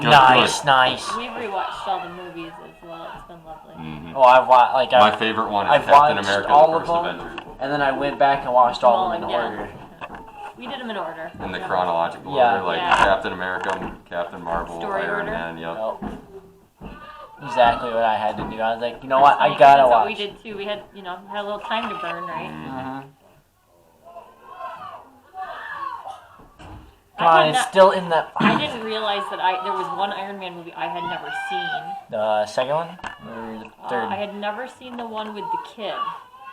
Nice. We've rewatched all the movies as well. It's been lovely. Mm-hmm. Oh, I've watched my favorite one is Captain America: The First Avenger. And then I went back and watched all of them in order. We did them in order. In the chronological order, like Captain America, Captain Marvel, Iron Man. Yep. Exactly what I had to do. I was like, you know what? I gotta watch. That's what we did too. We had, had a little time to burn, right? Mm-hmm. Come on, it's still in the... I didn't realize that there was one Iron Man movie I had never seen. The second one? Or the third? I had never seen the one with the kid.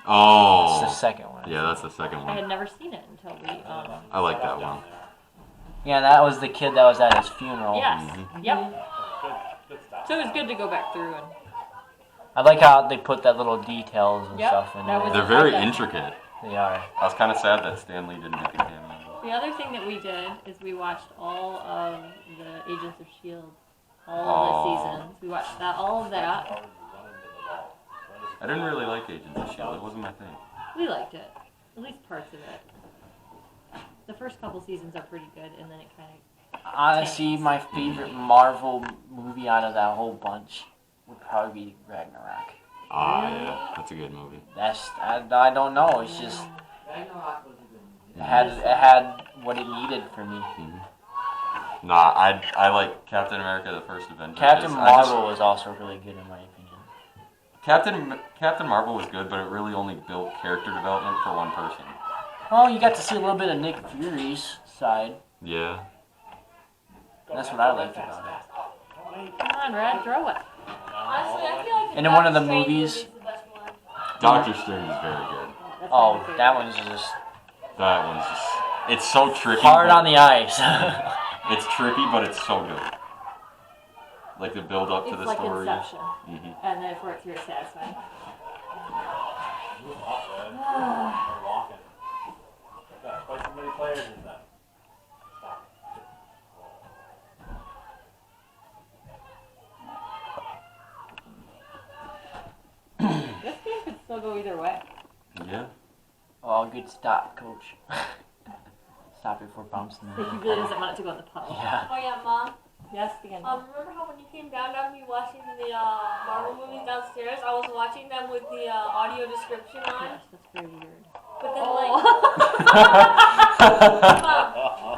Oh. That's the second one. Yeah, that's the second one. I had never seen it until we... I like that one. Yeah, that was the kid that was at his funeral. Yes. Mm-hmm. Yep. So it was good to go back through and... I like how they put that little details and stuff in there. They're very intricate. They are. I was kind of sad that Stan Lee didn't get the cameo. The other thing that we did is we watched all of the Agents of S.H.I.E.L.D. All of the seasons. We watched all of that. I didn't really like Agents of S.H.I.E.L.D. It wasn't my thing. We liked it. At least parts of it. The first couple seasons are pretty good, and then it kind of... Honestly, my favorite Marvel movie out of that whole bunch would probably be Ragnarok. Yeah. That's a good movie. I don't know. It's just... It had what it needed for me. Mm-hmm. Nah, I like Captain America: The First Avenger. Captain Marvel was also really good in my opinion. Captain Marvel was good, but it really only built character development for one person. Well, you got to see a little bit of Nick Fury's side. Yeah. That's what I liked about it. Come on, Red, throw it. Honestly, I feel like and in one of the movies, Doctor Strange is very good. Oh, that one's just... It's so tricky. Hard on the eyes. It's tricky, but it's so good. Like the build up to the like story. Inception. Mm-hmm. And then for it to be satisfying. Quite so many players in that. This game could still go either way. Yeah. Oh, good stop, coach. Stop before bumps in the Like he really doesn't want it to go in the puddle. Yeah. Oh yeah, Mom. Yes, again. Remember how when you came down after me watching the Marvel movies downstairs, I was watching them with the audio description on? Yes, that's very weird. But then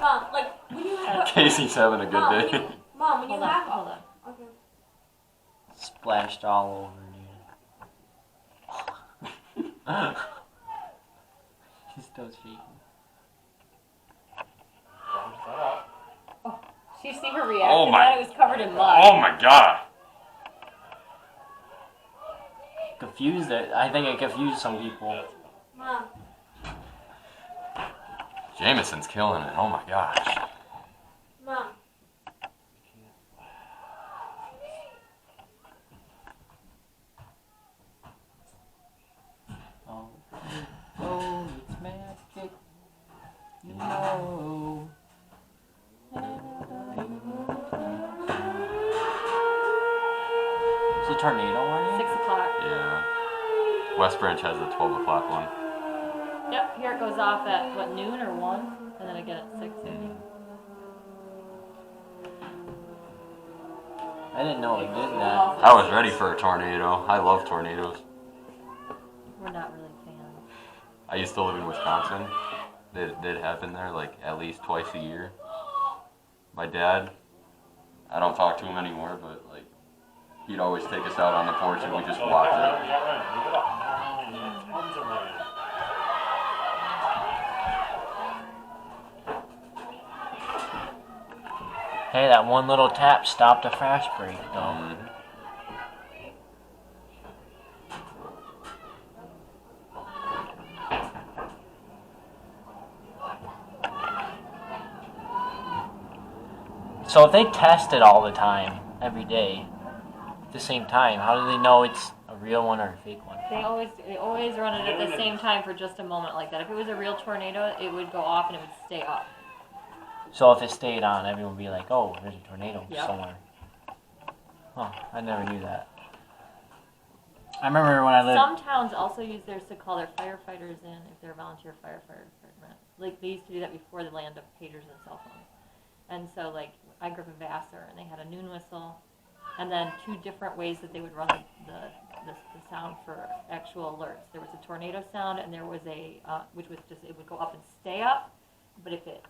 Mom, like when you have Casey's having a good day. Mom, when you have hold on. Okay. Splashed all over you. He's still shaking. Oh, did you see her reaction? Oh my! It was covered in mud. Oh my God! Confused it. I think it confused some people. Mom. Jameson's killing it. Oh my gosh. Mom. Oh, it's magic. You know. Is it tornado warning? 6 o'clock. Yeah. West Branch has the 12 o'clock one. Yep, here it goes off at, what, noon or 1? And then again at 6. I didn't know it did that. I was ready for a tornado. I love tornadoes. We're not really fans. I used to live in Wisconsin. They'd happen there like at least twice a year. My dad, I don't talk to him anymore, but like he'd always take us out on the porch and we just watch it. Hey, that one little tap stopped a fast break, though. So if they test it all the time, every day, at the same time, how do they know it's a real one or a fake one? They always run it at the same time for just a moment like that. If it was a real tornado, it would go off and it would stay up. So if it stayed on, everyone would be like, oh, there's a tornado somewhere. Huh, I never knew that. I remember when I lived... Some towns also use theirs to call their firefighters in if they're a volunteer firefighter department. Like, they used to do that before the land of pagers and cell phones. And so, like, I grew up in Vassar, and they had a noon whistle, and then 2 different ways that they would run the sound for actual alerts. There was a tornado sound, and there was a which was just it would go up and stay up, but if it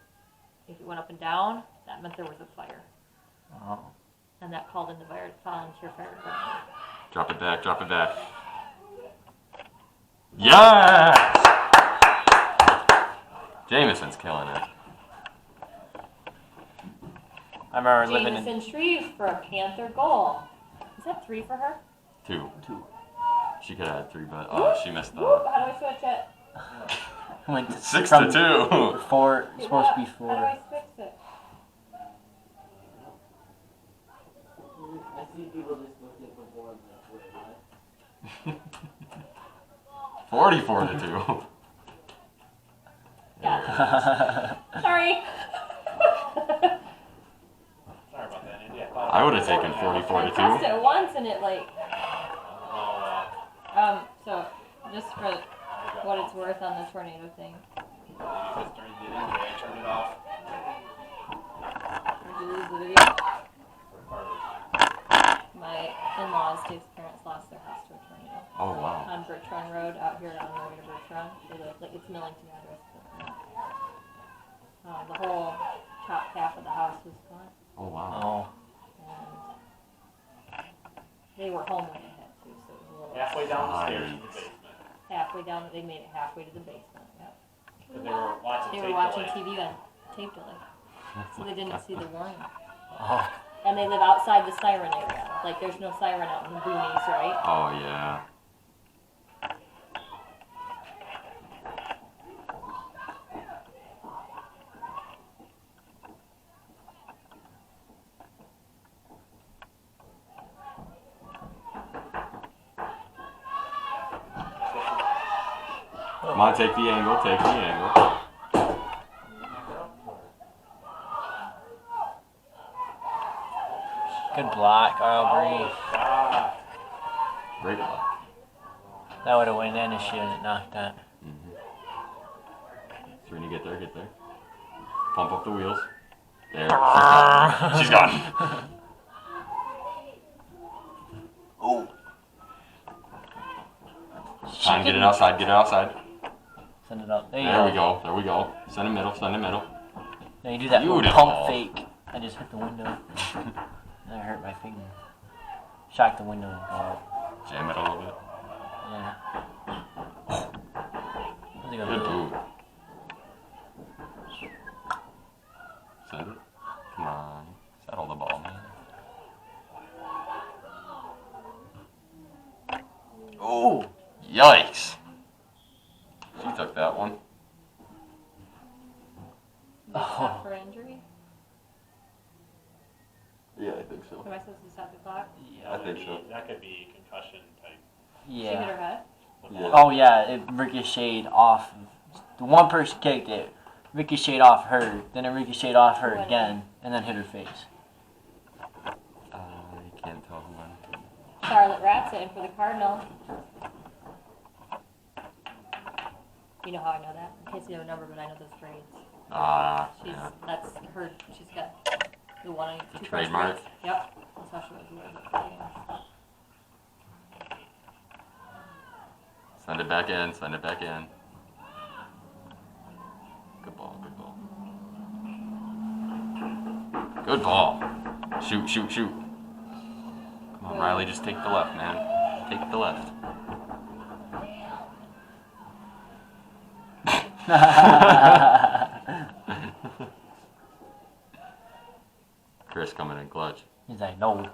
went up and down, that meant there was a fire, Oh. and that called in the volunteer fire department. Drop it back, drop it back. Yes! Jameson's killing it. I remember living in Jameson Shreve for a Panther goal. Is that 3 for her? 2. 2. She could have had 3, but she missed Whoop, the how do I switch it? Went 6 from to 2. 4. It's supposed to be How do 4. I fix it? I see people just looking for boards and that's 44 to 2. Yeah. Sorry. Sorry about that, Andy. I would have taken 44 I to pressed 2. it once and it like, Oh, so just for what it's worth on the tornado thing. you just turned it in. I turned it off. Did you lose the video? My in-laws, Dave's parents, lost their house to a tornado Oh, wow. on Bertrand Road out here on the way to Bertrand. They live, like it's Millington address. But, the whole top half of the house was gone. Oh, wow. Oh. And they were home when it hit too, so it was a little Halfway down the stairs to the basement. halfway down. They made it halfway to the basement. Yep. But they were watching They tape were watching delay. TV on tape delay, so they didn't see the warning. Oh. And they live outside the siren area. Like there's no siren out in the boonies, right? Oh, yeah. Come on, take the angle, take the angle. Good block, Aubrey. Ah, Great luck. That would have went in if she hadn't knocked that. Serena, get there, get there. Pump up the wheels. There. She's gone. She's gone. Oh. Time, get it outside, get it outside. Send it up. There you There go. we go, there we go. Send it middle, send it middle. Now you do that little Beautiful. pump fake. I just hit the window. That hurt my finger. Shocked the window. Jam it a little bit. Yeah. That's a good Good move. boot. Send it. Come on. Settle the ball, man. Oh. Yikes. She took that one. Stop for injury. Yeah, I think so. Am I supposed to stop the clock? I think so. That could be concussion type. She hit Yeah. her head. Yeah. Oh yeah, it ricocheted off. The one person kicked it, ricocheted off her, then it ricocheted off her again, and then hit her face. You can't tell who won. Charlotte Rat's in for the Cardinal. You know how I know that? In case you have a number, but I know those grades. Yeah. That's her. She's got the one on The two trademark? grades. Yep. That's how she was awarded it for games. Send it back in, send it back in. Good ball, good ball. Good ball. Shoot, shoot, shoot. Come on, Riley, just take the left, man. Take the left. Chris coming in clutch. He's like, no.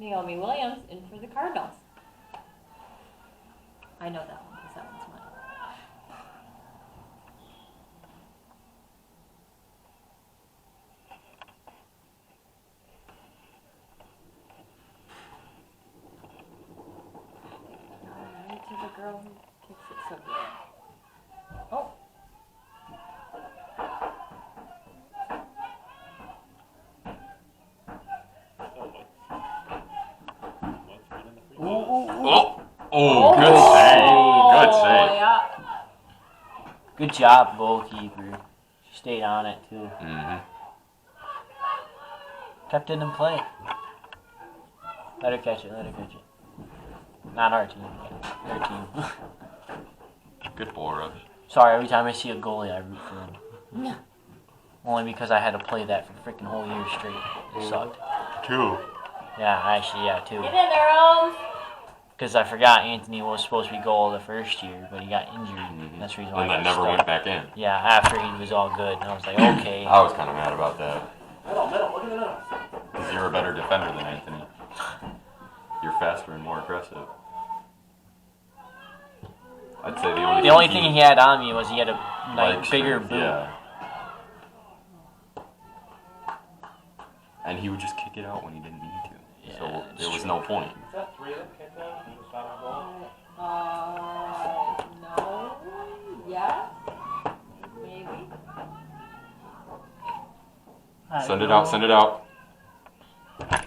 Naomi Williams in for the Cardinals. I know that one because that one's mine. Alright, to the girl who kicks it so good. Oh. Oh, good save. Good save. Yeah. Good job, goalkeeper. She stayed on it too. Mm-hmm. Kept it in play. Let her catch it. Let her catch it. Not our team. Their team. Good ball rush. Sorry, every time I see a goalie, I root for him. Only because I had to play that for freaking whole year straight. It sucked. 2. Yeah, actually, yeah, too. Get in there, Holmes. Because I forgot Anthony was supposed to be goal the first year, but he got injured. Mm-hmm. That's the reason why And I then got never stuck. went back in. Yeah, after he was all good. And I was like, okay. I was kind of mad about that. Middle, look at the middle. Because you're a better defender than Anthony. You're faster and more aggressive. I'd say The only thing he had on me was he had a leg bigger strength, boot. Yeah. And he would just kick it out when he didn't need to. Yeah, So it's there was true. no point. Is that 3 that kicked out? He was shot on goal? No. Yes. Maybe. Send it out, send it out. Come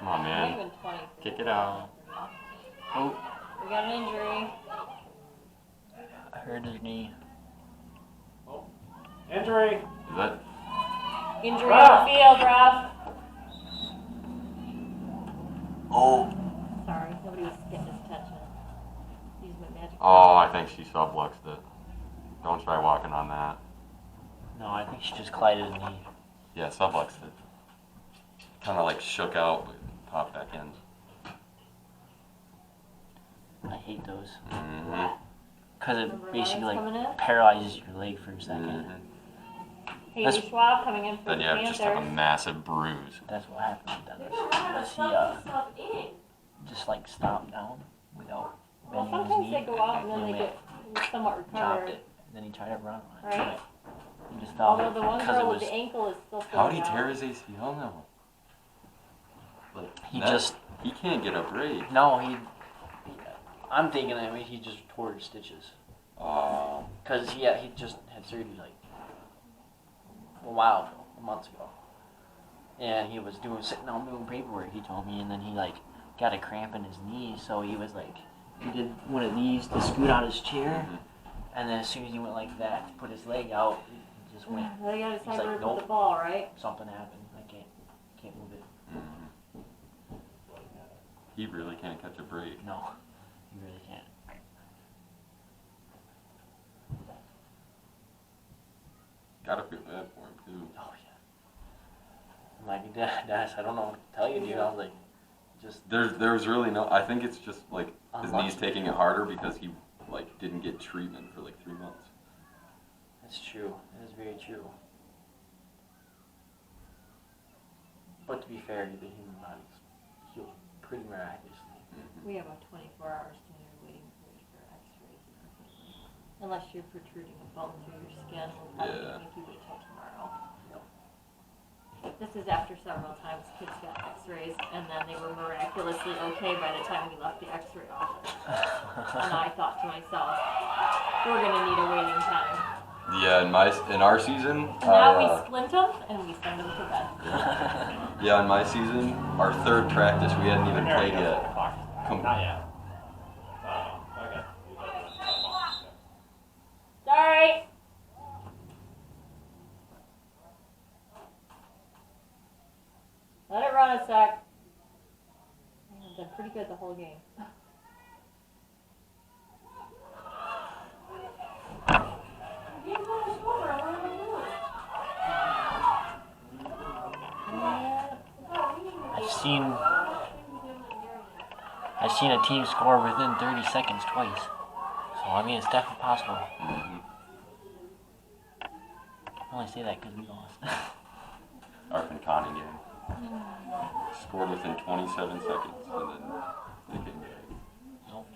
on, Not man. even 20. Kick it out. Oh, We got an injury. I heard his knee. Injury! Is that? Injury on the field, Rob. Oh. Sorry, nobody was getting his attention. Use my magic. Oh, I think she subluxed it. Don't try walking on that. No, I think she just collided his knee. Yeah, subluxed it. Kind of like shook out, but popped back in. I hate those. Mm-hmm. Because Remember it basically Lions coming in? paralyzes your leg for a second. Mm-hmm. Haley That's- Schwab coming in for Then the you have just have a Panthers. massive bruise. That's what happened with They're Dennis. trying to Was he stuff this stuff in. just like stomped down without Well, bending his sometimes knee? they go out and then He they went, get somewhat dropped recovered. it, and then he tried to run on it. Right. He just fell Although the one because it girl with was. the ankle is still How'd he sitting tear out. his ACL now? Like, He that- just He can't get a break. no. I'm thinking that he just tore his stitches because he just had surgery like a while ago, months ago, and he was sitting down doing paperwork. He told me, and then he like got a cramp in his knee, so he was like he did one of these to scoot out his chair, and then as soon as he went like that to put his leg out, he just went. Well, they got to He's decide like, where to nope. put the ball, right? Something happened. I can't move it. Mm-hmm. He really can't catch a break. No, you really can't. Gotta feel bad for him too. Oh yeah. I'm like, Dennis, I don't know what to tell you, dude. I was like, just There's really no. I think it's just like his Unlucky. knee's taking it harder because he like didn't get treatment for like 3 months. that's true. That is very true. But to be fair, the human body's healed pretty miraculously. We have a 24-hour standard waiting period for x-rays in our family. Unless you're protruding a bone through your skin, we'll probably Yeah. make you wait till tomorrow. This is after several times kids got x-rays, and then they were miraculously okay by the time we left the x-ray office. And I thought to myself, we're going to need a waiting time. Yeah, in our season. And now we splint them, and we send them to bed. Yeah, in my season, our third practice, we hadn't even There we played go. yet. Clock. Come- Not yet. Okay. Sorry. Let it run a sec. I've been pretty good the whole game. The game's almost over. I want to lose. I've seen a team score within 30 seconds twice. So I mean, it's definitely possible. Mm-hmm. I only say that because we lost. Our Connie game. scored within 27 seconds, and then they couldn't get it. Nope.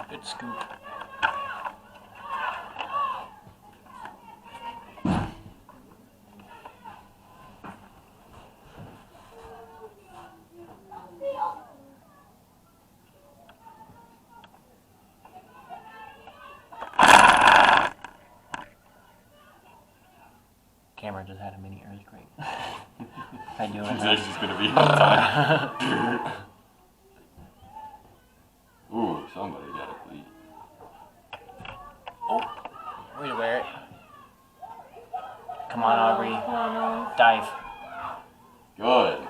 Good scoop. Camera just had a mini earthquake. I do it. There's just gonna be time. Ooh, somebody got a cleat. Oh, way to wear it. Come on, Aubrey. Dive. Good.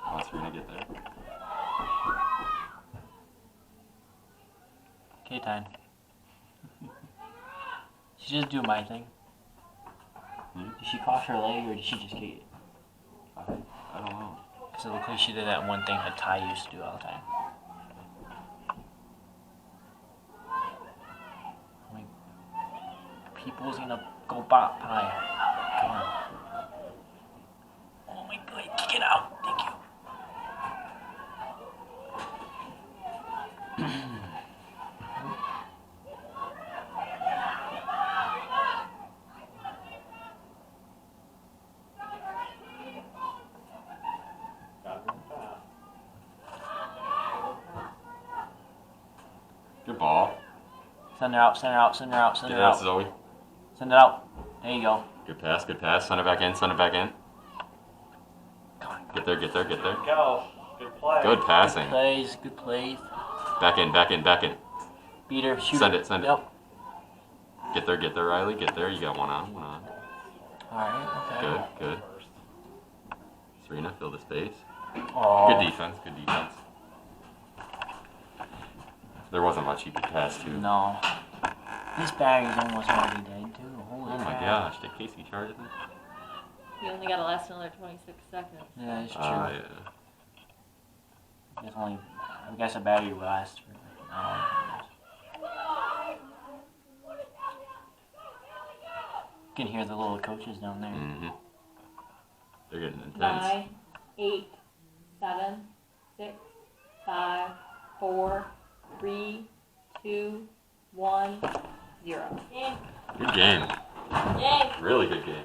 Wants Serena to get there. Okay, time. She just do my thing. Did she cross her leg or did she just kick it? I don't know. Because it looked like she did that one thing that Ty used to do all the time. How many people's gonna go bot pie? Come on. Oh my god, kick it out. Thank you. Good ball. Send her out, send her out, send her out, send Get her it out, out. Zoe. Send it out. There you go. Good pass, good pass. Send it back in, send it back in. Come on. Get there, get there, get there. Go. Good play. Good Good passing. plays, good plays. Back in, back in, back in. Beat her, shoot Send her. it, send it. Yep. Get there, Riley. Get there. You got one on, one on. Alright, okay. Good, good. Serena, fill the space. Oh. Good defense, good defense. There wasn't much he could pass to. No. This battery's almost already dead, too. Holy Oh my crap. gosh, did Casey charge it? You only gotta last another 26 seconds. Yeah, it's true. Yeah. It's only, I guess a battery will last for like an hour. You can hear the little coaches down there. Mm-hmm. They're getting intense. 9, 8, 7, 6, 5, 4, 3, 2, 1, 0. Yeah. Good game. Yeah. Really good game.